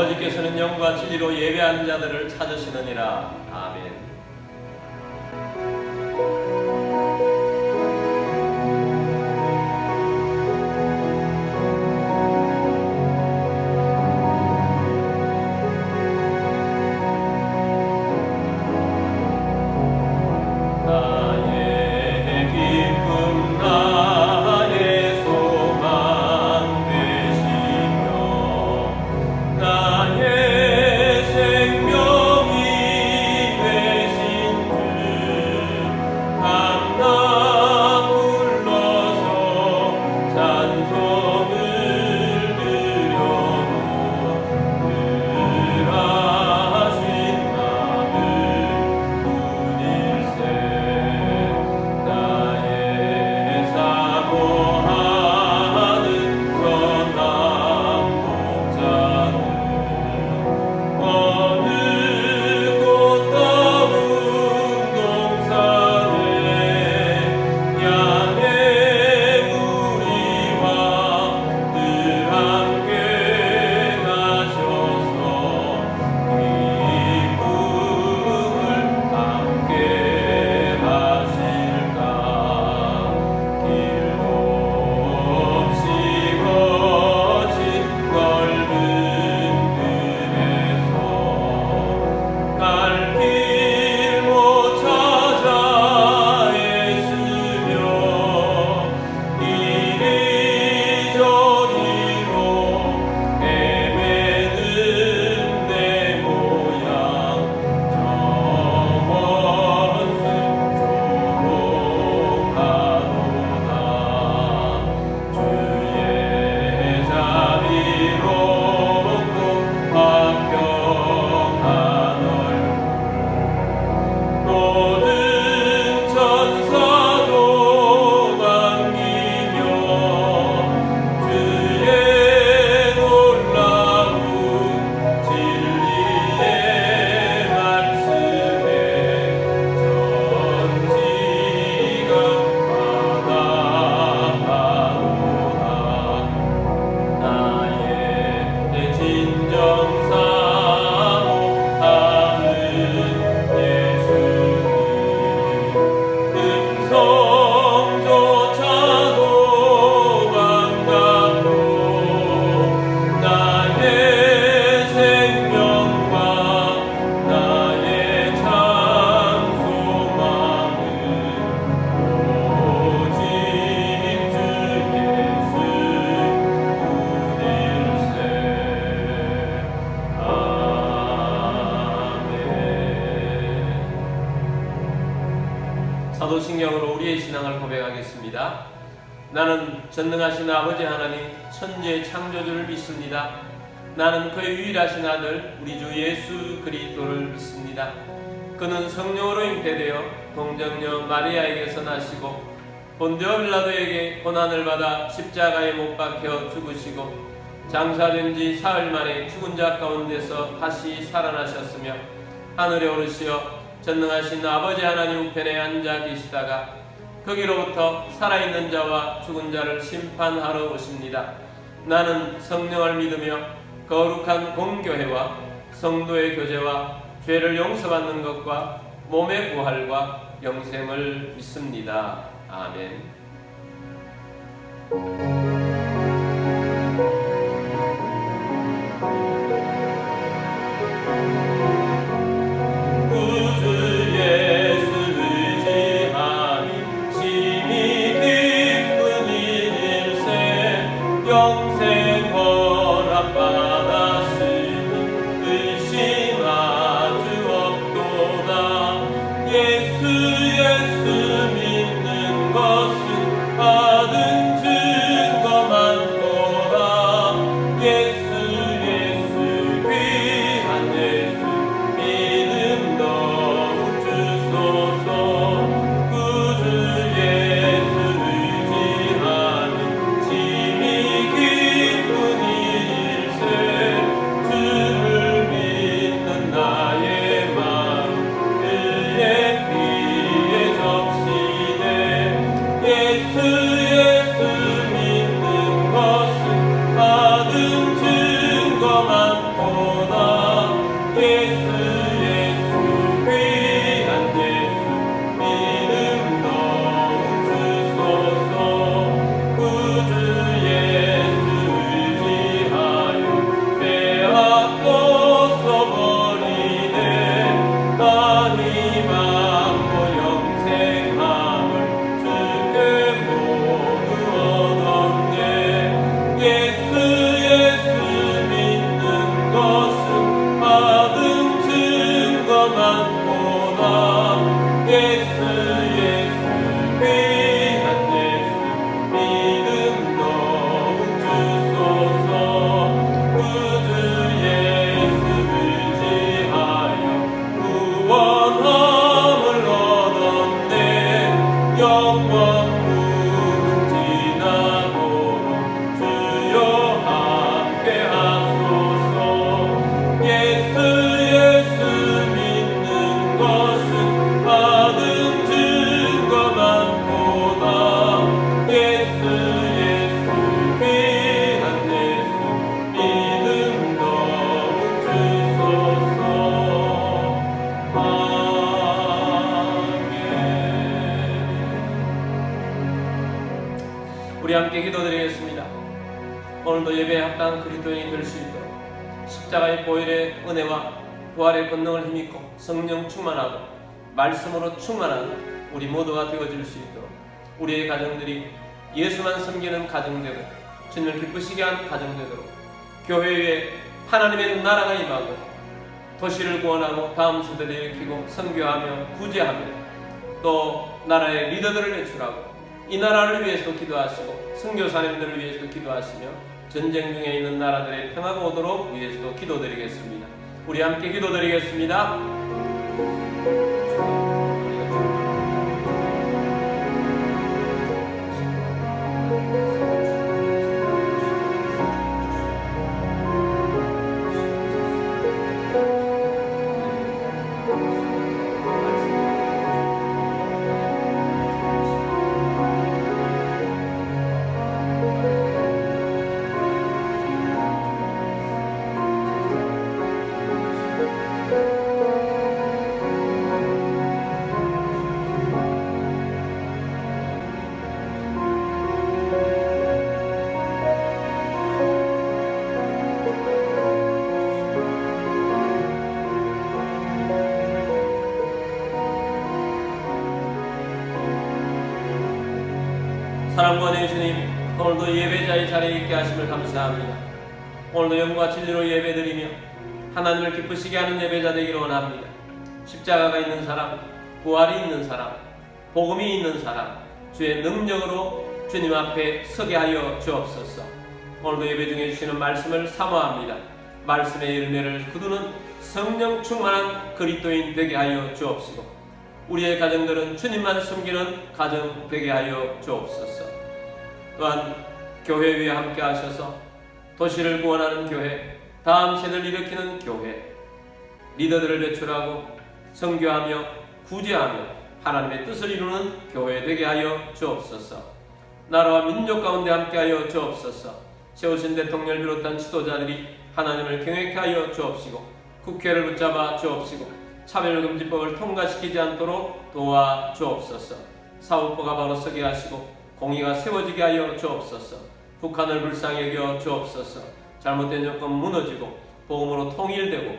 아버지께서는 영과 진리로 예배하는 자들을 찾으시느니라. 아멘. 사도신경으로 우리의 신앙을 고백하겠습니다. 나는 전능하신 아버지 하나님 천지의 창조주를 믿습니다. 나는 그의 유일하신 아들 우리 주 예수 그리스도를 믿습니다. 그는 성령으로 잉태되어 동정녀 마리아에게서 나시고 본디오 빌라도에게 고난을 받아 십자가에 못 박혀 죽으시고 장사된 지 사흘 만에 죽은 자 가운데서 다시 살아나셨으며 하늘에 오르시어 전능하신 아버지 하나님 우편에 앉아 계시다가 거기로부터 살아있는 자와 죽은 자를 심판하러 오십니다. 나는 성령을 믿으며 거룩한 공교회와 성도의 교제와 죄를 용서받는 것과 몸의 부활과 영생을 믿습니다. 아멘. 나의 마음 그의 피에 적시 우리 함께 기도드리겠습니다. 오늘도 예배에 합당한 그리스도인이 될 수 있도록 십자가의 보혈의 은혜와 부활의 권능을 힘입고 성령 충만하고 말씀으로 충만한 우리 모두가 되어질 수 있도록 우리의 가정들이 예수만 섬기는 가정되고 주님을 기쁘시게 하는 가정되도록 교회에 하나님의 나라가 임하고 도시를 구원하고 다음 세대를 일으키고 선교하며 구제하며 또 나라의 리더들을 배출하고 이 나라를 위해서도 기도하시고 선교사님들을 위해서도 기도하시며 전쟁 중에 있는 나라들의 평화가 오도록 위해서도 기도드리겠습니다. 우리 함께 기도드리겠습니다. 사랑과 은혜의 주님, 오늘도 예배자의 자리에 있게 하심을 감사합니다. 오늘도 영과 진리로 예배드리며 하나님을 기쁘시게 하는 예배자 되기를 원합니다. 십자가가 있는 사람, 부활이 있는 사람, 복음이 있는 사람, 주의 능력으로 주님 앞에 서게 하여 주옵소서. 오늘도 예배 중에 주시는 말씀을 사모합니다. 말씀의 열매를 거두는 성령 충만한 그리스도인 되게 하여 주옵시고 우리의 가정들은 주님만 섬기는 가정 되게 하여 주옵소서. 또한 교회 위에 함께 하셔서 도시를 구원하는 교회, 다음 세대를 일으키는 교회, 리더들을 배출하고 선교하며 구제하며 하나님의 뜻을 이루는 교회 되게 하여 주옵소서. 나라와 민족 가운데 함께 하여 주옵소서. 세우신 대통령을 비롯한 지도자들이 하나님을 경외케 하여 주옵시고 국회를 붙잡아 주옵시고 차별금지법을 통과시키지 않도록 도와 주옵소서. 사법부가 바로 서게 하시고 공의가 세워지게 하여 주옵소서. 북한을 불쌍히 여겨 주옵소서. 잘못된 정권 무너지고 복음으로 통일되고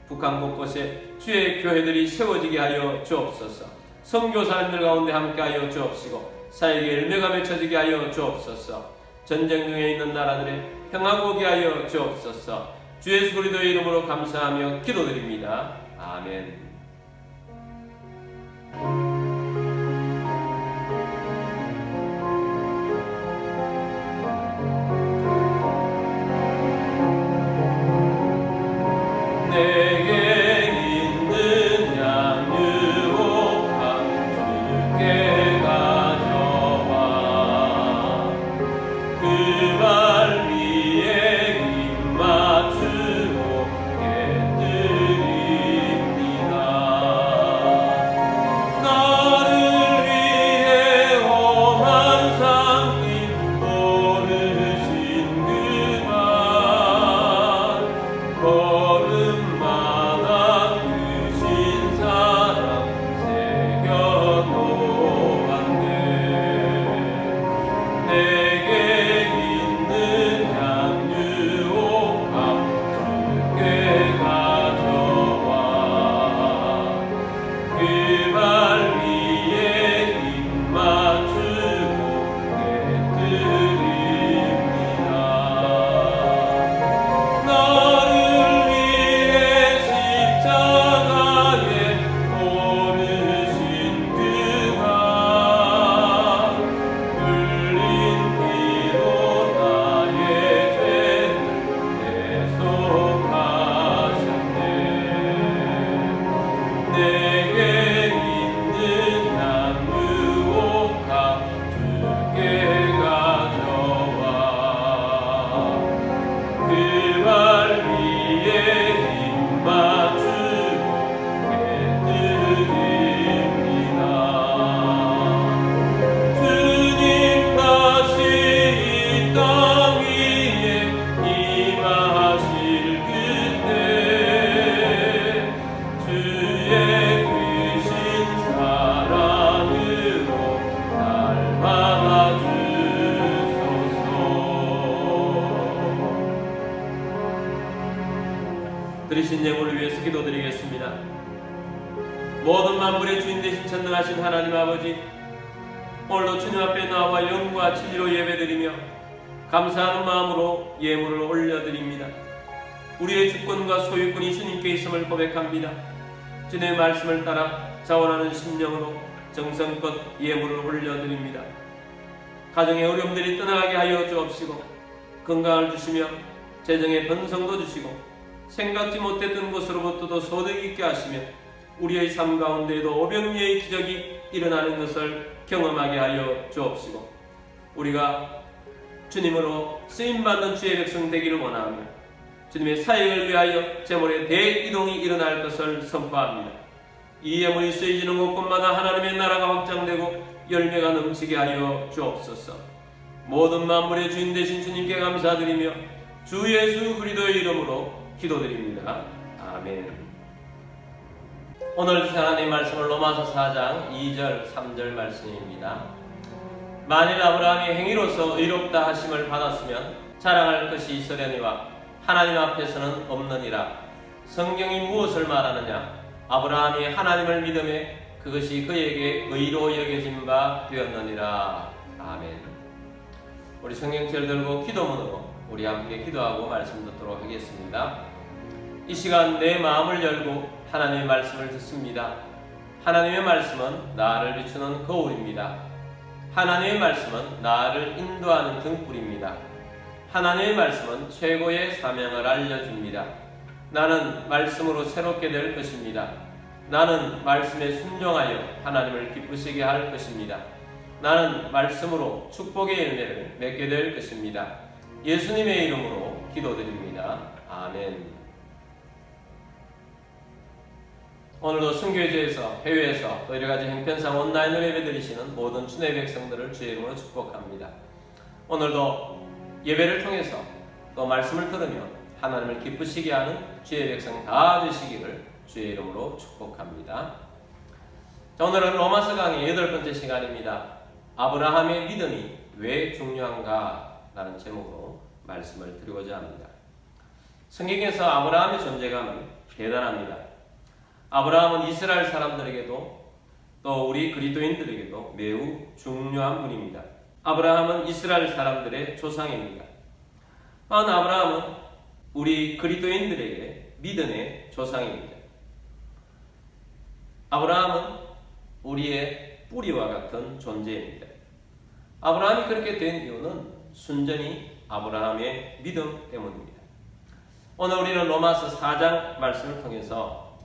북한 곳곳에 주의 교회들이 세워지게 하여 주옵소서. 선교사님들 가운데 함께 하여 주옵시고 사역의 열매가 맺혀지게 하여 주옵소서. 전쟁 중에 있는 나라들의 평화가 오게 하여 주옵소서. 주 예수 그리스도의 이름으로 감사하며 기도드립니다. 아멘. 내게 있는 양육한 주께 가져와 그 말 위에 입 맞추고 깨뜨립니다. 되신 예물을 위해서 기도드리겠습니다. 모든 만물의 주인 되신 전능하신 하나님 아버지, 오늘도 주님 앞에 나와 영과 진리로 예배드리며 감사하는 마음으로 예물을 올려드립니다. 우리의 주권과 소유권이 주님께 있음을 고백합니다. 주님의 말씀을 따라 자원하는 심령으로 정성껏 예물을 올려드립니다. 가정의 어려움들이 떠나가게 하여 주옵시고, 건강을 주시며 재정의 번성도 주시고, 생각지 못했던 곳으로부터도 소득 있게 하시며, 우리의 삶 가운데에도 오병이의 기적이 일어나는 것을 경험하게 하여 주옵시고, 우리가 주님으로 쓰임받는 주의 백성 되기를 원하며 주님의 사역을 위하여 재물의 대이동이 일어날 것을 선포합니다. 이 예물이 쓰여지는 곳곳마다 하나님의 나라가 확장되고 열매가 넘치게 하여 주옵소서. 모든 만물의 주인 되신 주님께 감사드리며 주 예수 그리스도의 이름으로 기도드립니다. 아멘. 오늘 주신 하나님의 말씀은 로마서 4장 2절 3절 말씀입니다. 만일 아브라함이 행위로서 의롭다 하심을 받았으면 자랑할 것이 있으려니와 하나님 앞에서는 없느니라. 성경이 무엇을 말하느냐? 아브라함이 하나님을 믿음에 그것이 그에게 의로 여겨진 바 되었느니라. 아멘. 우리 성경책을 들고 기도문으로 우리 함께 기도하고 말씀 듣도록 하겠습니다. 이 시간 내 마음을 열고 하나님의 말씀을 듣습니다. 하나님의 말씀은 나를 비추는 거울입니다. 하나님의 말씀은 나를 인도하는 등불입니다. 하나님의 말씀은 최고의 사명을 알려줍니다. 나는 말씀으로 새롭게 될 것입니다. 나는 말씀에 순종하여 하나님을 기쁘시게 할 것입니다. 나는 말씀으로 축복의 열매를 맺게 될 것입니다. 예수님의 이름으로 기도드립니다. 아멘. 오늘도 선교제에서, 해외에서 또 여러가지 형편상 온라인으로 예배드리시는 모든 주의 백성들을 주의 이름으로 축복합니다. 오늘도 예배를 통해서 또 말씀을 들으며 하나님을 기쁘시게 하는 주의 백성 다 되시기를 주의 이름으로 축복합니다. 자, 오늘은 로마서 강의 8번째 시간입니다. 아브라함의 믿음이 왜 중요한가? 라는 제목으로 말씀을 드리고자 합니다. 성경에서 아브라함의 존재감은 대단합니다. 아브라함은 이스라엘 사람들에게도 또 우리 그리스도인들에게도 매우 중요한 분입니다. 아브라함은 이스라엘 사람들의 조상입니다. 또한 아브라함은 우리 그리스도인들에게 믿음의 조상입니다. 아브라함은 우리의 뿌리와 같은 존재입니다. 아브라함이 그렇게 된 이유는 순전히 아브라함의 믿음 때문입니다. 오늘 우리는 로마서 4장 말씀을 통해서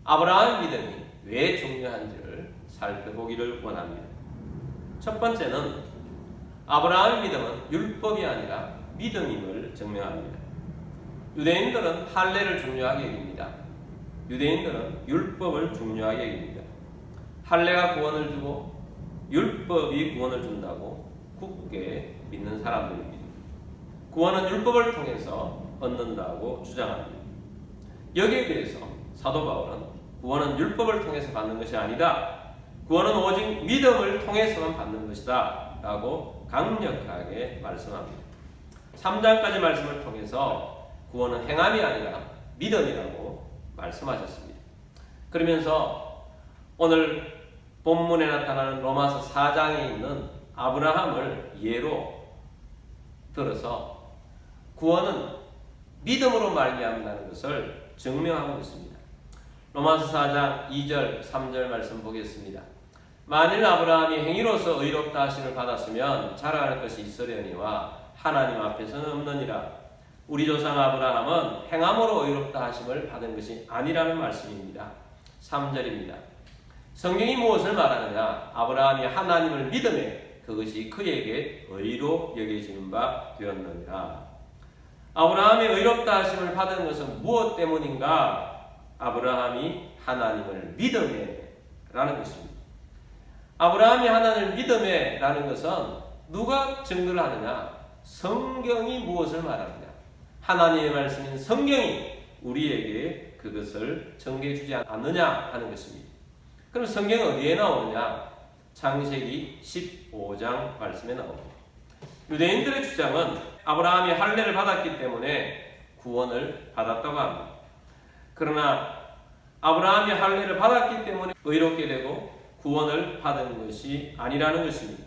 아브라함의 믿음이 왜 중요한지를 살펴보기를 원합니다. 첫 번째는 아브라함의 믿음은 율법이 아니라 믿음임을 증명합니다. 유대인들은 할례를 중요하게 여깁니다. 유대인들은 율법을 중요하게 여깁니다. 할례가 구원을 주고 율법이 구원을 준다고 굳게 믿는 사람들입니다. 구원은 율법을 통해서 얻는다고 주장합니다. 여기에 대해서 사도 바울은 구원은 율법을 통해서 받는 것이 아니다. 구원은 오직 믿음을 통해서만 받는 것이다. 라고 강력하게 말씀합니다. 3장까지 말씀을 통해서 구원은 행함이 아니라 믿음이라고 말씀하셨습니다. 그러면서 오늘 본문에 나타나는 로마서 4장에 있는 아브라함을 예로 들어서 구원은 믿음으로 말미암는다는 것을 증명하고 있습니다. 로마서 4장 2절 3절 말씀 보겠습니다. 만일 아브라함이 행위로서 의롭다 하심을 받았으면 자랑할 것이 있으려니와 하나님 앞에서는 없느니라. 우리 조상 아브라함은 행함으로 의롭다 하심을 받은 것이 아니라는 말씀입니다. 3절입니다. 성경이 무엇을 말하느냐? 아브라함이 하나님을 믿음에 그것이 그에게 의로 여겨지는 바 되었느니라. 아브라함이 의롭다 하심을 받은 것은 무엇 때문인가? 아브라함이 하나님을 믿음에 라는 것입니다. 아브라함이 하나님을 믿음에 라는 것은 누가 증거를 하느냐? 성경이 무엇을 말하느냐? 하나님의 말씀인 성경이 우리에게 그것을 전개해 주지 않느냐 하는 것입니다. 그럼 성경은 어디에 나오느냐? 창세기 15장 말씀에 나옵니다. 유대인들의 주장은 아브라함이 할례를 받았기 때문에 구원을 받았다고 합니다. 그러나 아브라함이 할례를 받았기 때문에 의롭게 되고 구원을 받은 것이 아니라는 것입니다.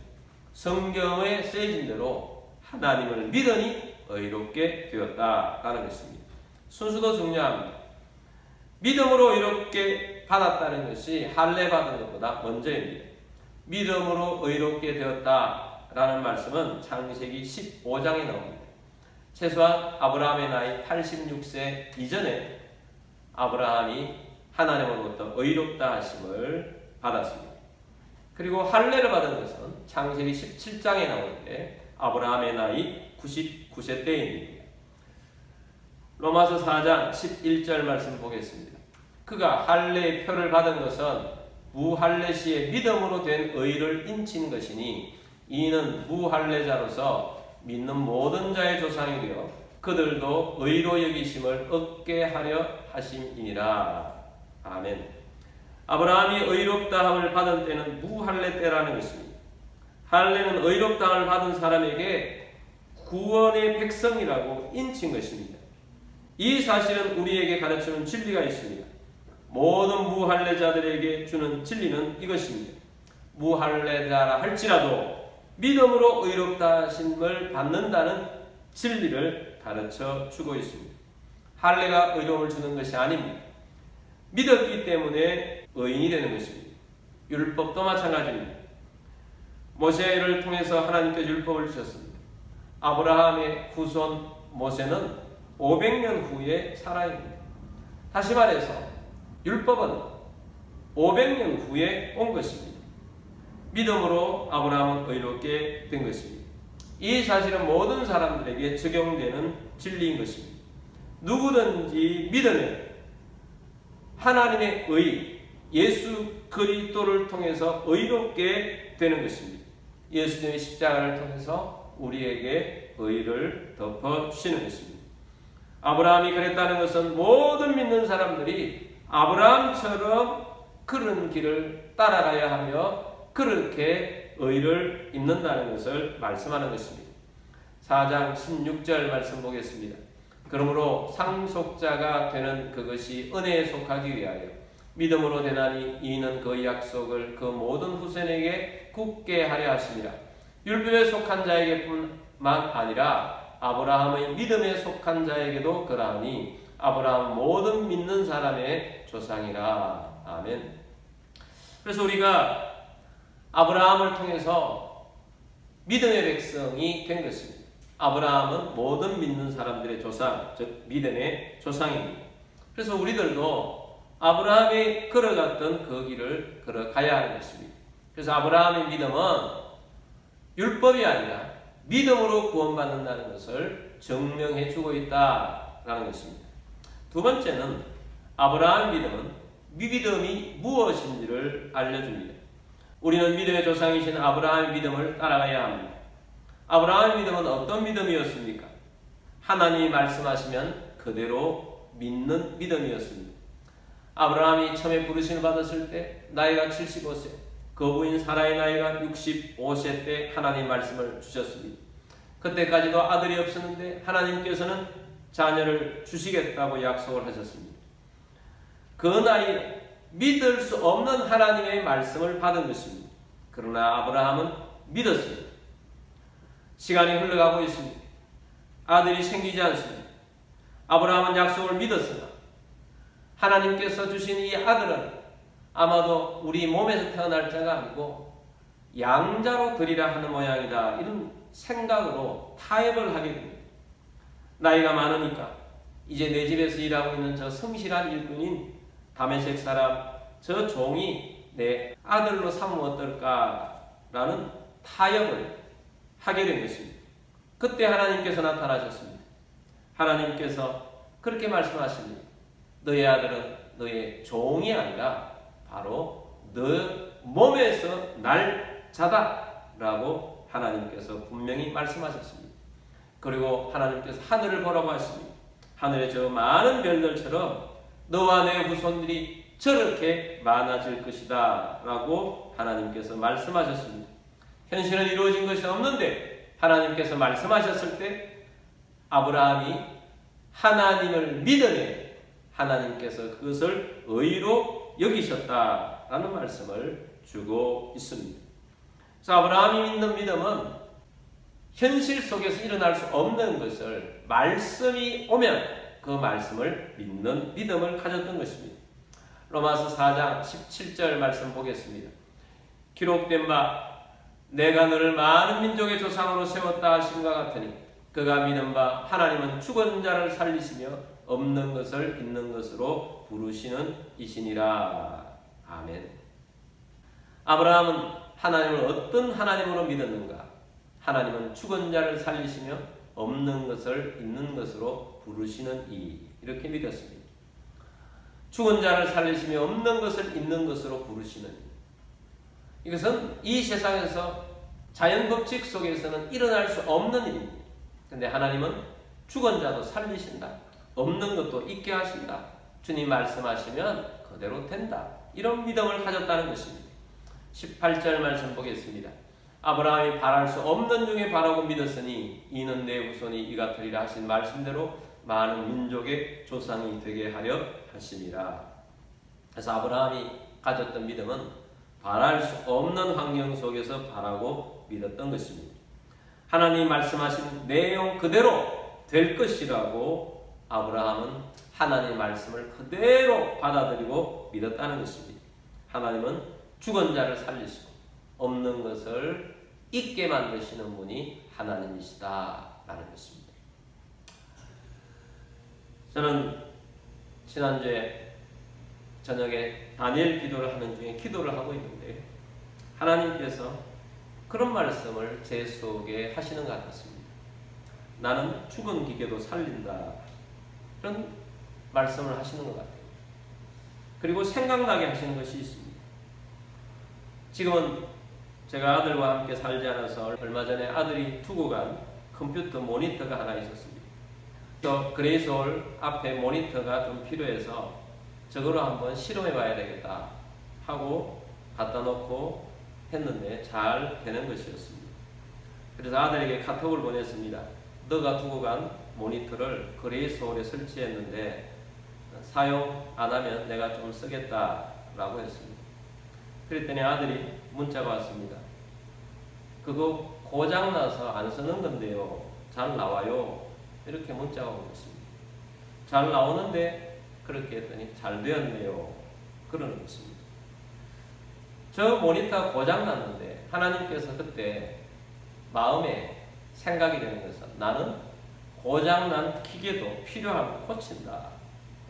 성경에 쓰여진 대로 하나님을 믿으니 의롭게 되었다라는 것입니다. 순수도 중요합니다. 믿음으로 의롭게 받았다는 것이 할례 받은 것보다 먼저입니다. 믿음으로 의롭게 되었다라는 말씀은 창세기 15장에 나옵니다. 최소한 아브라함의 나이 86세 이전에 아브라함이 하나님으로부터 의롭다 하심을 받았습니다. 그리고 할례를 받은 것은 창세기 17장에 나오는데 아브라함의 나이 99세 때입니다. 로마서 4장 11절 말씀 보겠습니다. 그가 할례의 표를 받은 것은 무할례 시에 믿음으로 된 의를 인친 것이니 이는 무할례자로서 믿는 모든 자의 조상이 되어 그들도 의로 여기심을 얻게 하려 하심이니라. 아멘. 아브라함이 의롭다함을 받은 때는 무할례 때라는 것입니다. 할례는 의롭다함을 받은 사람에게 구원의 백성이라고 인친 것입니다. 이 사실은 우리에게 가르치는 진리가 있습니다. 모든 무할례자들에게 주는 진리는 이것입니다. 무할례자라 할지라도 믿음으로 의롭다 하심을 받는다는 진리를 가르쳐 주고 있습니다. 할례가 의로움을 주는 것이 아닙니다. 믿었기 때문에 의인이 되는 것입니다. 율법도 마찬가지입니다. 모세를 통해서 하나님께서 율법을 주셨습니다. 아브라함의 후손 모세는 500년 후에 살아입니다. 다시 말해서 율법은 500년 후에 온 것입니다. 믿음으로 아브라함은 의롭게 된 것입니다. 이 사실은 모든 사람들에게 적용되는 진리인 것입니다. 누구든지 믿으면 하나님의 의, 예수 그리스도를 통해서 의롭게 되는 것입니다. 예수님의 십자가를 통해서 우리에게 의를 덮어주시는 것입니다. 아브라함이 그랬다는 것은 모든 믿는 사람들이 아브라함처럼 그런 길을 따라가야 하며 그렇게 의를 입는다는 것을 말씀하는 것입니다. 4장 16절 말씀 보겠습니다. 그러므로 상속자가 되는 그것이 은혜에 속하기 위하여 믿음으로 되나니 이는 그 약속을 그 모든 후손에게 굳게 하려 하심이라. 율법에 속한 자에게뿐만 아니라 아브라함의 믿음에 속한 자에게도 그러하니 아브라함 모든 믿는 사람의 조상이라. 아멘. 그래서 우리가 아브라함을 통해서 믿음의 백성이 된 것입니다. 아브라함은 모든 믿는 사람들의 조상, 즉 믿음의 조상입니다. 그래서 우리들도 아브라함이 걸어갔던 그 길을 걸어가야 하는 것입니다. 그래서 아브라함의 믿음은 율법이 아니라 믿음으로 구원받는다는 것을 증명해 주고 있다라는 것입니다. 두 번째는 아브라함의 믿음은 믿음이 무엇인지를 알려줍니다. 우리는 믿음의 조상이신 아브라함의 믿음을 따라가야 합니다. 아브라함의 믿음은 어떤 믿음이었습니까? 하나님이 말씀하시면 그대로 믿는 믿음이었습니다. 아브라함이 처음에 부르심을 받았을 때 나이가 75세, 그 부인 사라의 나이가 65세 때 하나님 말씀을 주셨습니다. 그때까지도 아들이 없었는데 하나님께서는 자녀를 주시겠다고 약속을 하셨습니다. 그 나이는 믿을 수 없는 하나님의 말씀을 받은 것입니다. 그러나 아브라함은 믿었습니다. 시간이 흘러가고 있습니다. 아들이 생기지 않습니다. 아브라함은 약속을 믿었으나 하나님께서 주신 이 아들은 아마도 우리 몸에서 태어날 자가 아니고 양자로 드리라 하는 모양이다. 이런 생각으로 타협을 하게 됩니다. 나이가 많으니까 이제 내 집에서 일하고 있는 저 성실한 일꾼인 다메섹 사람 저 종이 내 아들로 삼으면 어떨까라는 타협을 하게 된 것입니다. 그때 하나님께서 나타나셨습니다. 하나님께서 그렇게 말씀하십니다. 너의 아들은 너의 종이 아니라 바로 너 몸에서 날 자다라고 하나님께서 분명히 말씀하셨습니다. 그리고 하나님께서 하늘을 보라고 하십니다. 하늘에 저 많은 별들처럼 너와 내 후손들이 저렇게 많아질 것이다 라고 하나님께서 말씀하셨습니다. 현실은 이루어진 것이 없는데 하나님께서 말씀하셨을 때 아브라함이 하나님을 믿음에 하나님께서 그것을 의로 여기셨다라는 말씀을 주고 있습니다. 그래서 아브라함이 믿는 믿음은 현실 속에서 일어날 수 없는 것을 말씀이 오면 그 말씀을 믿는 믿음을 가졌던 것입니다. 로마서 4장 17절 말씀 보겠습니다. 기록된 바 내가 너를 많은 민족의 조상으로 세웠다 하심과 같으니 그가 믿은 바 하나님은 죽은 자를 살리시며 없는 것을 있는 것으로 부르시는 이시니라. 아멘. 아브라함은 하나님을 어떤 하나님으로 믿었는가? 하나님은 죽은 자를 살리시며 없는 것을 있는 것으로 부르시는 이렇게 믿었습니다. 죽은 자를 살리시며 없는 것을 있는 것으로 부르시는 이것은 이 세상에서 자연 법칙 속에서는 일어날 수 없는 일입니다. 그런데 하나님은 죽은 자도 살리신다. 없는 것도 있게 하신다. 주님 말씀하시면 그대로 된다. 이런 믿음을 가졌다는 것입니다. 18절 말씀 보겠습니다. 아브라함이 바랄 수 없는 중에 바라고 믿었으니 이는 내 후손이 이같으리라 하신 말씀대로 많은 민족의 조상이 되게 하려 하심이라. 그래서 아브라함이 가졌던 믿음은 바랄 수 없는 환경 속에서 바라고 믿었던 것입니다. 하나님이 말씀하신 내용 그대로 될 것이라고 아브라함은 하나님의 말씀을 그대로 받아들이고 믿었다는 것입니다. 하나님은 죽은 자를 살리시고 없는 것을 있게 만드시는 분이 하나님이시다라는 것입니다. 저는 지난주에 저녁에 다니엘 기도를 하는 중에 기도를 하고 있는데 하나님께서 그런 말씀을 제 속에 하시는 것 같았습니다. 나는 죽은 기계도 살린다. 그런 말씀을 하시는 것 같아요. 그리고 생각나게 하시는 것이 있습니다. 지금은 제가 아들과 함께 살지 않아서 얼마 전에 아들이 두고 간 컴퓨터 모니터가 하나 있었습니다. 또 그레이스홀 앞에 모니터가 좀 필요해서 저거로 한번 실험해 봐야 되겠다 하고 갖다 놓고 했는데 잘 되는 것이었습니다. 그래서 아들에게 카톡을 보냈습니다. 너가 두고 간 모니터를 그레이스홀에 설치했는데 사용 안 하면 내가 좀 쓰겠다라고 했습니다. 그랬더니 아들이 문자가 왔습니다. 그거 고장나서 안 쓰는 건데요. 잘 나와요. 이렇게 문자가 오고 있습니다. 잘 나오는데 그렇게 했더니 잘 되었네요. 그러는 것입니다. 저 모니터 고장났는데 하나님께서 그때 마음에 생각이 되는 것은 나는 고장난 기계도 필요하고 고친다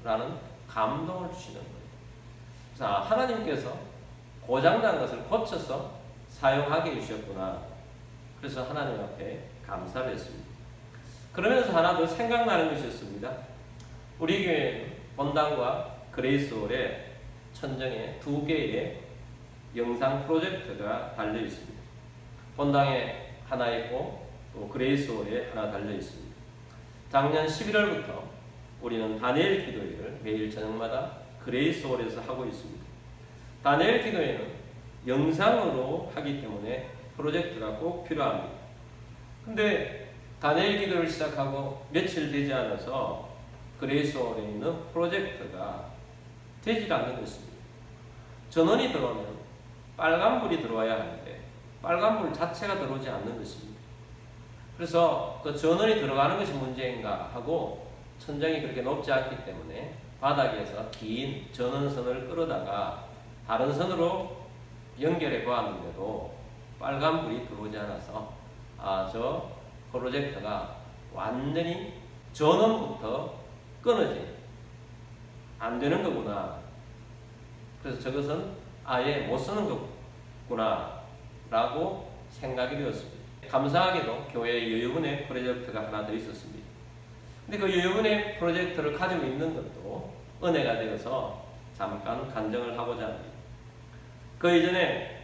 라는 감동을 주시는 거예요. 그래서 하나님께서 고장난 것을 고쳐서 사용하게 해주셨구나. 그래서 하나님 앞에 감사를 했습니다. 그러면서 하나 더 생각나는 것이었습니다. 우리 교회는 본당과 그레이스홀에 천정에 2개의 영상 프로젝터가 달려 있습니다. 본당에 하나 있고 또 그레이스홀에 하나 달려 있습니다. 작년 11월부터 우리는 다니엘 기도회를 매일 저녁마다 그레이스홀에서 하고 있습니다. 다니엘 기도회는 영상으로 하기 때문에 프로젝트가 꼭 필요합니다. 근데 다니엘 기도를 시작하고 며칠 되지 않아서 그레이스홀에 있는 프로젝트가 되지 않는 것입니다. 전원이 들어오면 빨간불이 들어와야 하는데 빨간불 자체가 들어오지 않는 것입니다. 그래서 그 전원이 들어가는 것이 문제인가 하고 천장이 그렇게 높지 않기 때문에 바닥에서 긴 전원선을 끌어다가 다른 선으로 연결해 보았는데도 빨간불이 들어오지 않아서 저 프로젝터가 완전히 전원부터 끊어진 안 되는 거구나. 그래서 저것은 아예 못 쓰는 거구나 라고 생각이 되었습니다. 감사하게도 교회에 여유분의 프로젝트가 하나 더 있었습니다. 근데 그 여유분의 프로젝트를 가지고 있는 것도 은혜가 되어서 잠깐 간증을 하고자 합니다. 그 이전에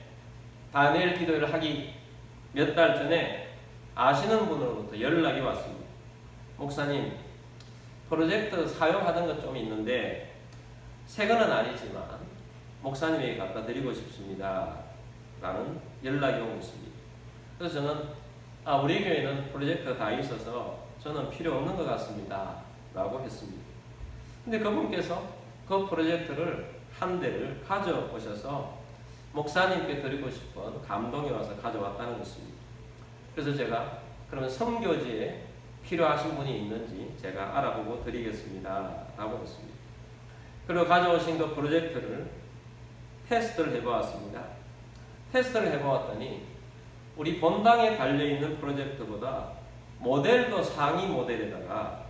다니엘 기도를 하기 몇 달 전에 아시는 분으로부터 연락이 왔습니다. 목사님, 프로젝트 사용하던 것 좀 있는데 새 거는 아니지만 목사님에게 갖다 드리고 싶습니다 라는 연락이 오고 있습니다. 그래서 저는 우리 교회는 프로젝트가 다 있어서 저는 필요 없는 것 같습니다 라고 했습니다. 근데 그분께서 그 프로젝트를 한 대를 가져오셔서 목사님께 드리고 싶은 감동이 와서 가져왔다는 것입니다. 그래서 제가 그러면 선교지에 필요하신 분이 있는지 제가 알아보고 드리겠습니다 라고 했습니다. 그리고 가져오신 그 프로젝트를 테스트를 해보았습니다. 테스트를 해보았더니 우리 본당에 달려있는 프로젝트보다 모델도 상위 모델에다가,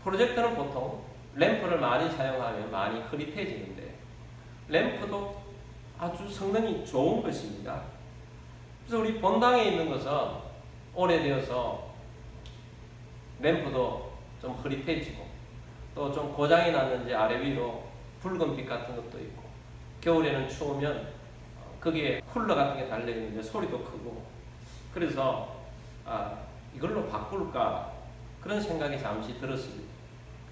프로젝트는 보통 램프를 많이 사용하면 많이 흐릿해지는데 램프도 아주 성능이 좋은 것입니다. 그래서 우리 본당에 있는 것은 오래되어서 램프도 좀 흐릿해지고 또 좀 고장이 났는지 아래 위로 붉은빛 같은 것도 있고, 겨울에는 추우면 거기에 쿨러 같은 게 달려있는데 소리도 크고, 그래서 이걸로 바꿀까 그런 생각이 잠시 들었습니다.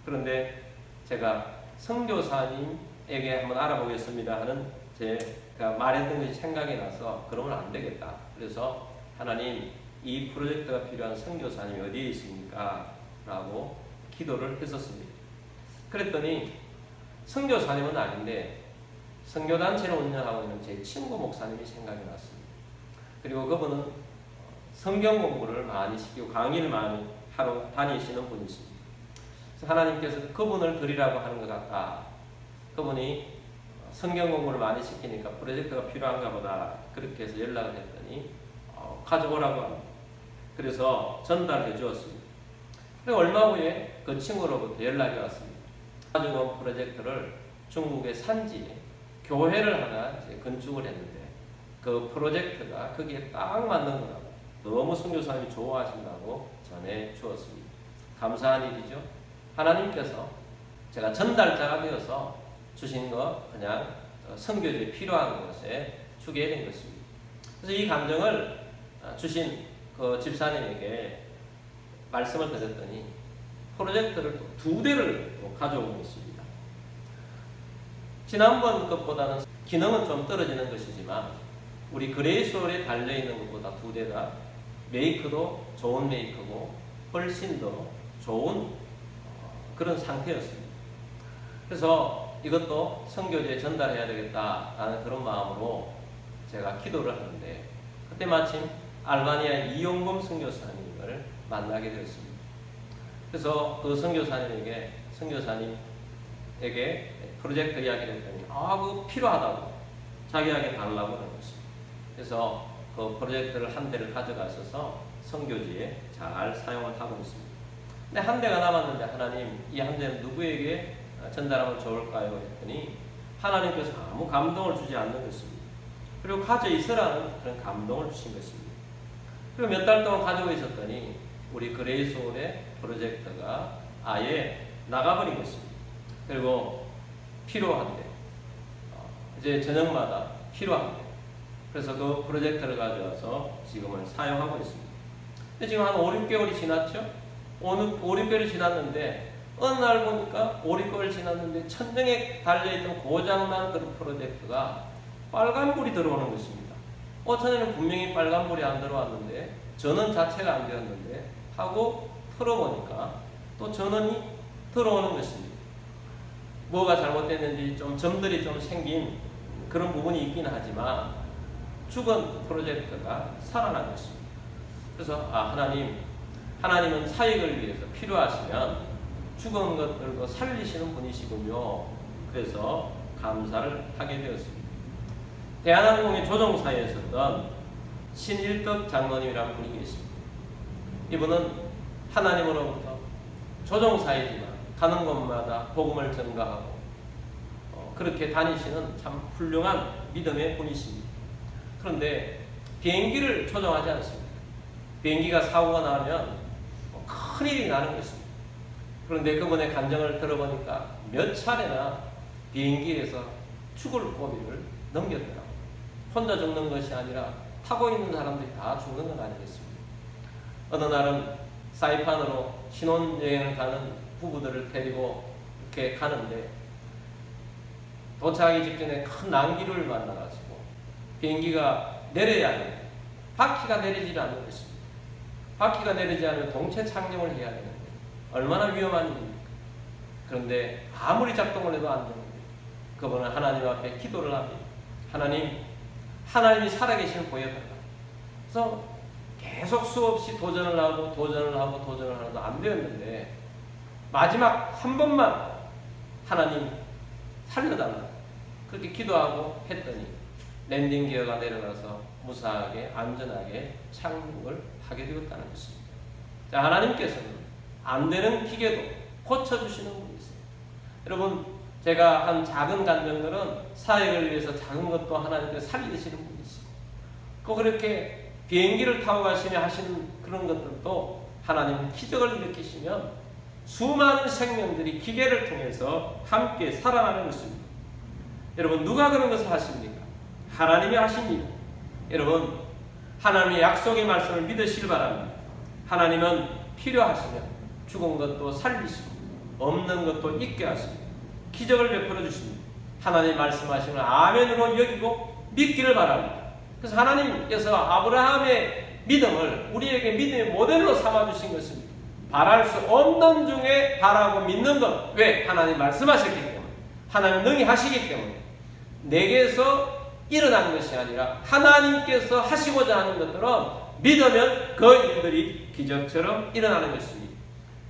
그런데 제가 선교사님에게 한번 알아보겠습니다 하는 제가 말했던 것이 생각이 나서 그러면 안 되겠다. 그래서 하나님, 이 프로젝트가 필요한 선교사님이 어디에 있습니까? 라고 기도를 했었습니다. 그랬더니 선교사님은 아닌데 선교단체를 운영하고 있는 제 친구 목사님이 생각이 났습니다. 그리고 그분은 성경 공부를 많이 시키고 강의를 많이 하러 다니시는 분이십니다. 그래서 하나님께서 그분을 드리라고 하는 것 같다. 그분이 성경 공부를 많이 시키니까 프로젝트가 필요한가 보다. 그렇게 해서 연락을 했더니 가져오라고 합니다. 그래서 전달해 주었습니다. 그리고 얼마 후에 그 친구로부터 연락이 왔습니다. 가져온 프로젝트를 중국의 산지에 교회를 하나 이제 건축을 했는데 그 프로젝트가 거기에 딱 맞는 거라고 너무 선교사님이 좋아하신다고 전해 주었습니다. 감사한 일이죠. 하나님께서 제가 전달자가 되어서 주신 거 그냥 선교지에 필요한 것에 주게 된 것입니다. 그래서 이 감정을 주신 그 집사님에게 말씀을 드렸더니 프로젝트를 또 2대를 또 가져오고 있습니다. 지난번 것보다는 기능은 좀 떨어지는 것이지만 우리 그레이스홀에 달려있는 것보다 2대가 메이크도 좋은 메이크고 훨씬 더 좋은 그런 상태였습니다. 그래서 이것도 선교지에 전달해야 되겠다라는 그런 마음으로 제가 기도를 하는데 그때 마침 알바니아 이용범 선교사님을 만나게 되었습니다. 그래서 그 선교사님에게 프로젝트 이야기를 했더니 그거 필요하다고 자기에게 달라고 하는 것입니다. 그래서 그 프로젝트를 한 대를 가져가셔서 선교지에 잘 사용을 하고 있습니다. 근데 한 대가 남았는데 하나님, 이 한 대는 누구에게 전달하면 좋을까요? 했더니 하나님께서 아무 감동을 주지 않는 것입니다. 그리고 가져 있으라는 그런 감동을 주신 것입니다. 그리고 몇 달 동안 가지고 있었더니 우리 그레이스홀의 프로젝트가 아예 나가버린 것입니다. 그리고 필요한데 이제 저녁마다 필요한데 그래서 그 프로젝트를 가져와서 지금은 사용하고 있습니다. 근데 지금 한 5, 6개월이 지났죠? 5, 6개월이 지났는데 어느 날 보니까 5, 6개월 지났는데 천정에 달려있던 고장난 그런 프로젝트가 빨간불이 들어오는 것입니다. 전에는 분명히 빨간불이 안 들어왔는데 전원 자체가 안 되었는데 하고 틀어보니까 또 전원이 들어오는 것입니다. 뭐가 잘못됐는지 좀 점들이 좀 생긴 그런 부분이 있긴 하지만 죽은 프로젝트가 살아난 것입니다. 그래서 하나님은 사역을 위해서 필요하시면 죽은 것들도 살리시는 분이시군요. 그래서 감사를 하게 되었습니다. 대한항공의 조종사에 있었던 신일덕 장로님이라는 분이 계십니다. 이분은 하나님으로부터 조종사이지만 가는 곳마다 복음을 전가하고 그렇게 다니시는 참 훌륭한 믿음의 분이십니다. 그런데 비행기를 조종하지 않습니다. 비행기가 사고가 나면 큰일이 나는 것입니다. 그런데 그분의 감정을 들어보니까 몇 차례나 비행기에서 죽을 고비를 넘겼더라고요. 혼자 죽는 것이 아니라 타고 있는 사람들이 다 죽는 건 아니겠습니까? 어느 날은 사이판으로 신혼여행을 가는 부부들을 데리고 이렇게 가는데 도착하기 직전에 큰 난기를 만나가지고 비행기가 내려야 하는데 바퀴가 내리지 않는 것입니다. 바퀴가 내리지 않으면 동체 착륙을 해야 되는데 얼마나 위험한 일입니까? 그런데 아무리 작동을 해도 안 되는 거예요. 그분은 하나님 앞에 기도를 합니다. 하나님이 살아계시는 보여달라. 그래서 계속 수없이 도전을 하고 안 되었는데 마지막 한 번만 하나님 살려달라 그렇게 기도하고 했더니 랜딩 기어가 내려가서 무사하게 안전하게 착륙을 하게 되었다는 것입니다. 자, 하나님께서는 안 되는 기계도 고쳐주시는 분이세요. 여러분, 제가 한 작은 간증들은 사역을 위해서 작은 것도 하나님께서 살리시는 분이시고, 또 그렇게 비행기를 타고 가시며 하시는 그런 것들도 하나님은 기적을 일으키시면 수많은 생명들이 기계를 통해서 함께 살아나는 것입니다. 여러분, 누가 그런 것을 하십니까? 하나님이 하십니다. 여러분, 하나님의 약속의 말씀을 믿으시길 바랍니다. 하나님은 필요하시면 죽은 것도 살리시고 없는 것도 있게 하시고 기적을 베풀어 주십니다. 하나님 말씀하시면 아멘으로 여기고 믿기를 바랍니다. 그래서 하나님께서 아브라함의 믿음을 우리에게 믿음의 모델로 삼아주신 것입니다. 바랄 수 없는 중에 바라고 믿는 것. 왜? 하나님 말씀하셨기 때문에, 하나님 능히 하시기 때문에, 내게서 일어난 것이 아니라 하나님께서 하시고자 하는 것들은 믿으면 그 일들이 기적처럼 일어나는 것입니다.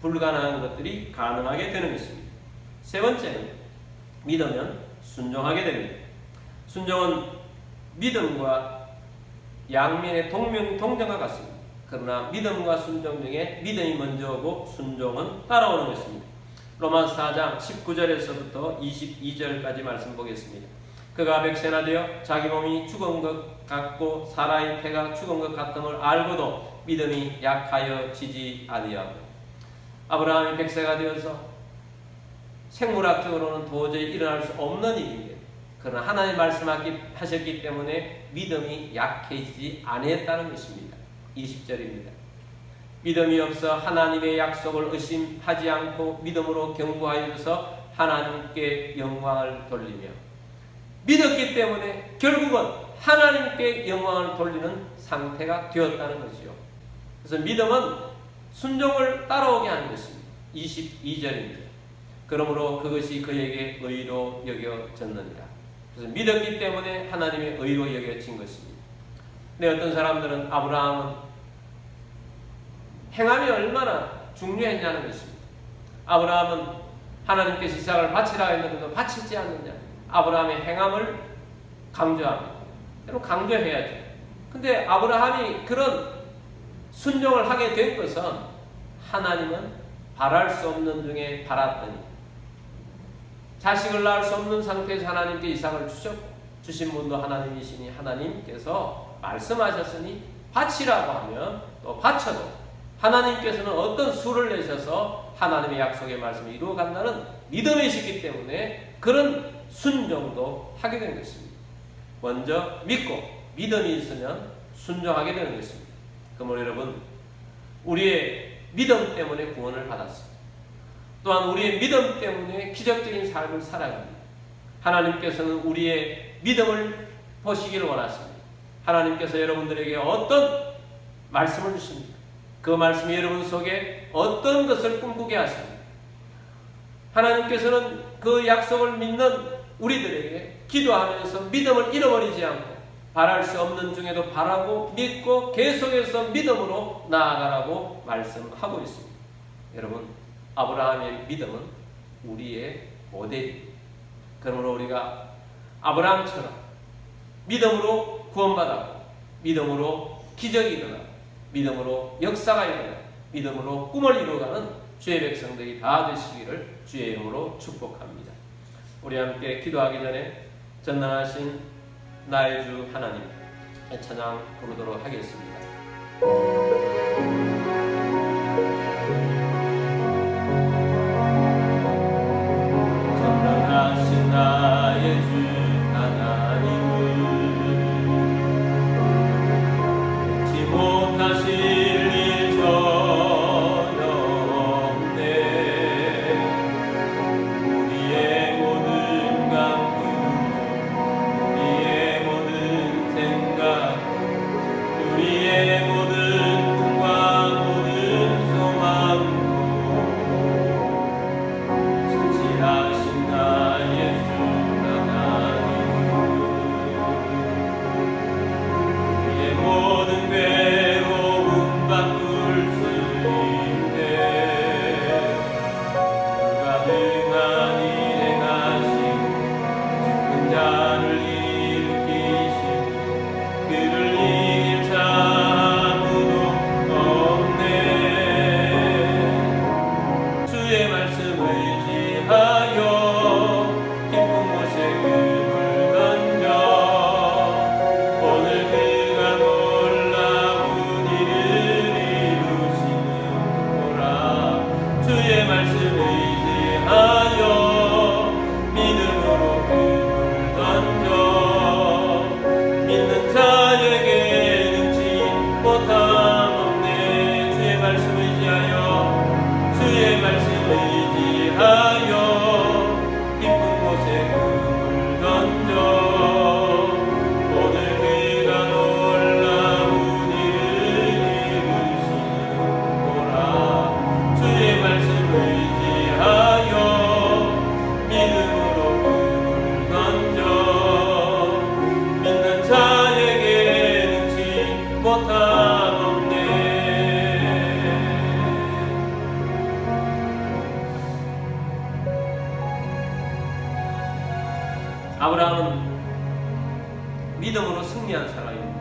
불가능한 것들이 가능하게 되는 것입니다. 세 번째는 믿으면 순종하게 됩니다. 순종은 믿음과 양면의 동정과 같습니다. 그러나 믿음과 순종 중에 믿음이 먼저 오고 순종은 따라오는 것입니다. 로마서 4장 19절에서부터 22절까지 말씀 보겠습니다. 그가 백세나 되어 자기 몸이 죽은 것 같고 사라의 태가 죽은 것 같음을 알고도 믿음이 약하여 지지 아니하고, 아브라함이 백세가 되어서 생물학적으로는 도저히 일어날 수 없는 일인데, 그러나 하나님 말씀하셨기 때문에 믿음이 약해지지 아니했다는 것입니다. 20절입니다. 믿음이 없어 하나님의 약속을 의심하지 않고 믿음으로 경고하여서 하나님께 영광을 돌리며, 믿었기 때문에 결국은 하나님께 영광을 돌리는 상태가 되었다는 것이요. 그래서 믿음은 순종을 따라오게 하는 것입니다. 22절입니다. 그러므로 그것이 그에게 의로 여겨졌느니라. 그래서 믿었기 때문에 하나님의 의로 여겨진 것입니다. 근데 어떤 사람들은 아브라함은 행함이 얼마나 중요했냐는 것입니다. 아브라함은 하나님께서 이삭을 바치라 했는데도 바치지 않느냐. 아브라함의 행함을 강조합니다. 여러분, 강조해야죠. 근데 아브라함이 그런 순종을 하게 된 것은 하나님은 바랄 수 없는 중에 바랐더니, 자식을 낳을 수 없는 상태에서 하나님께 이삭을 주셨고, 주신 분도 하나님이시니 하나님께서 말씀하셨으니 바치라고 하면 또 바쳐도 하나님께서는 어떤 수를 내셔서 하나님의 약속의 말씀을 이루어 간다는 믿음이시기 때문에 그런 순종도 하게 된 것입니다. 먼저 믿고 믿음이 있으면 순종하게 되는 것입니다. 그러므로 여러분, 우리의 믿음 때문에 구원을 받았습니다. 또한 우리의 믿음 때문에 기적적인 삶을 살아갑니다. 하나님께서는 우리의 믿음을 보시기를 원하십니다. 하나님께서 여러분들에게 어떤 말씀을 주십니까? 그 말씀이 여러분 속에 어떤 것을 꿈꾸게 하십니까? 하나님께서는 그 약속을 믿는 우리들에게 기도하면서 믿음을 잃어버리지 않고 바랄 수 없는 중에도 바라고 믿고 계속해서 믿음으로 나아가라고 말씀하고 있습니다. 여러분, 아브라함의 믿음은 우리의 모델입니다. 그러므로 우리가 아브라함처럼 믿음으로 구원받았고, 믿음으로 기적이 일어나고, 믿음으로 역사가 일어나고, 믿음으로 꿈을 이루어가는 주의 백성들이 다 되시기를 주의 이름으로 축복합니다. 우리 함께 기도하기 전에 전능하신 나의 주 하나님 찬양 부르도록 하겠습니다. 전능하신 나의 주 하나님은 잊지 못하실 일 전혀 없네. 우리의 모든 감동, 우리의 모든 생각, 우리의 모든 꿈과 모든 소망도 그를 이길 자 아무도 없네. 주의 말씀 의지하여 깊은 곳에 그물 던져 오늘 그가 놀라운 일을 이루시는구나. 주의 말씀 의지하여 믿음으로 그물 던져 믿는 자에게 능치 못함 없네. 주의 말씀 의지하여 주의 말씀 의지하여 깊은 곳에 그물 던져 오늘 그가 놀라운 일을 이루시는구나. 주의 말씀 의지하여 믿음으로 그물 던져 믿는 자에게 능치 못함 없네. 아브라함은 믿음으로 승리한 사람입니다.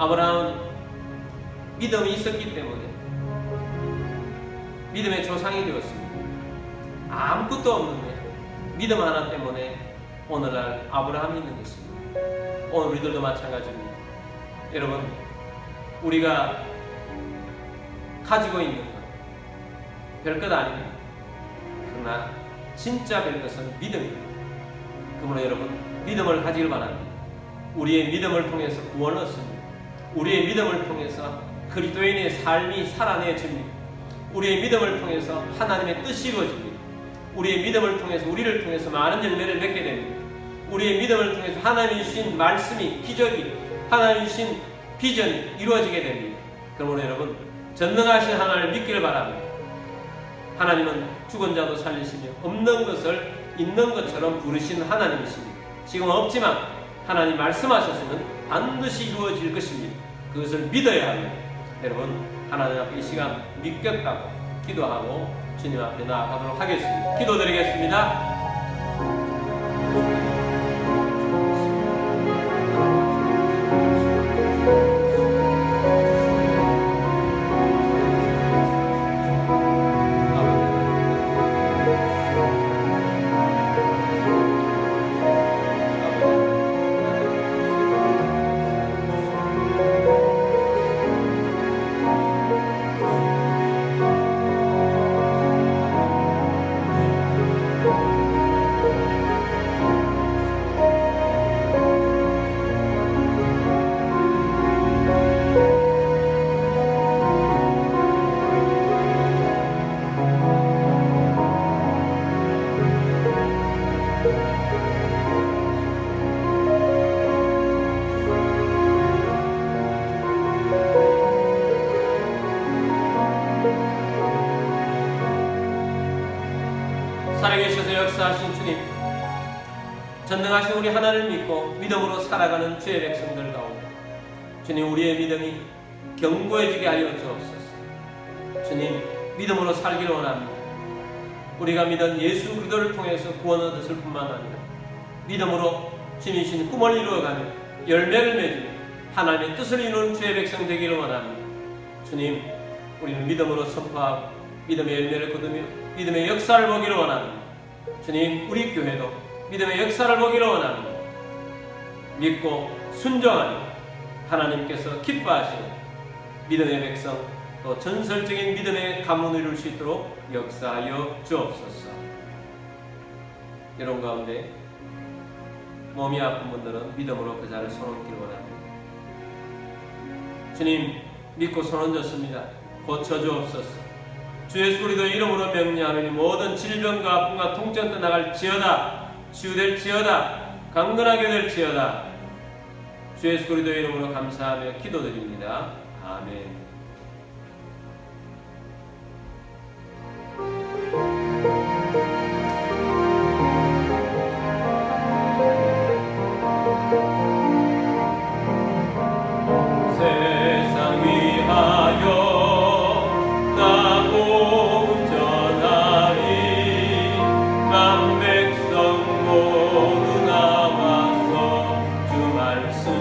아브라함은 믿음이 있었기 때문에 믿음의 조상이 되었습니다. 아무것도 없는데 믿음 하나 때문에 오늘날 아브라함이 있는 것입니다. 오늘 우리들도 마찬가지입니다. 여러분, 우리가 가지고 있는 것 별것 아닙니다. 그러나 진짜 별것은 믿음입니다. 그러므로 여러분, 믿음을 가지길 바랍니다. 우리의 믿음을 통해서 구원을 얻습니다. 우리의 믿음을 통해서 그리스도인의 삶이 살아내집니다. 우리의 믿음을 통해서 하나님의 뜻이 이루어집니다. 우리의 믿음을 통해서 우리를 통해서 많은 열매를 맺게 됩니다. 우리의 믿음을 통해서 하나님이 주신 말씀이, 기적이, 하나님이 주신 비전이 이루어지게 됩니다. 그러므로 여러분, 전능하신 하나님을 믿기를 바랍니다. 하나님은 죽은 자도 살리시며 없는 것을 있는 것처럼 부르신 하나님이십니다. 지금은 없지만 하나님 말씀하셨으면 반드시 이루어질 것입니다. 그것을 믿어야 합니다. 여러분, 하나님 앞에 이 시간 믿겠다고 기도하고 주님 앞에 나아가도록 하겠습니다. 기도드리겠습니다. 살아계셔서 역사하신 주님, 전능하신 우리 하나님을 믿고 믿음으로 살아가는 주의 백성들 가운데 주님, 우리의 믿음이 견고해지게 하여 주옵소서. 주님, 믿음으로 살기를 원합니다. 우리가 믿은 예수 그리스도를 통해서 구원을 얻을 뿐만 아니라 믿음으로 주님이신 꿈을 이루어가며 열매를 맺으며 하나님의 뜻을 이루는 주의 백성 되기를 원합니다. 주님, 우리는 믿음으로 선포하고 믿음의 열매를 거두며 믿음의 역사를 보기를 원합니다. 주님, 우리 교회도 믿음의 역사를 보기를 원합니다. 믿고 순종하니 하나님께서 기뻐하시는 믿음의 백성, 또 전설적인 믿음의 가문을 이룰 수 있도록 역사하여 주옵소서. 여러분 가운데 몸이 아픈 분들은 믿음으로 그 자를 손얹기를 원합니다. 주님, 믿고 손얹었습니다. 고쳐주옵소서. 주 예수 그리스도의 이름으로 명령하노니 모든 질병과 아픔과 통증 떠나갈지어다. 치유될지어다. 강건하게 될지어다. 주 예수 그리스도의 이름으로 감사하며 기도드립니다. 아멘. 말씀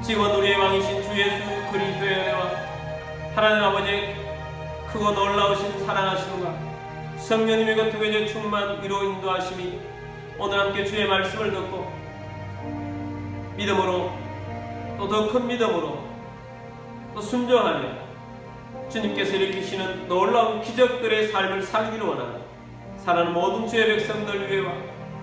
지금 우리의 왕이신 주 예수 그리스도의 은혜와 하나님 아버지의 크고 놀라우신 사랑하심과 성령님의 겉으로 충만 위로 인도하심이 오늘 함께 주의 말씀을 듣고 믿음으로 또 더 큰 믿음으로 또 순종하며 주님께서 일으키시는 놀라운 기적들의 삶을 살기를 원하는 사랑하는 모든 주의 백성들 위해와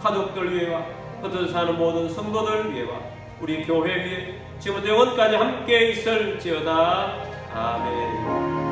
가족들 위해와 흩어져 사는 모든 성도들 위해와 우리 교회 위에 지금부터 영원까지 함께 있을지어다. 아멘.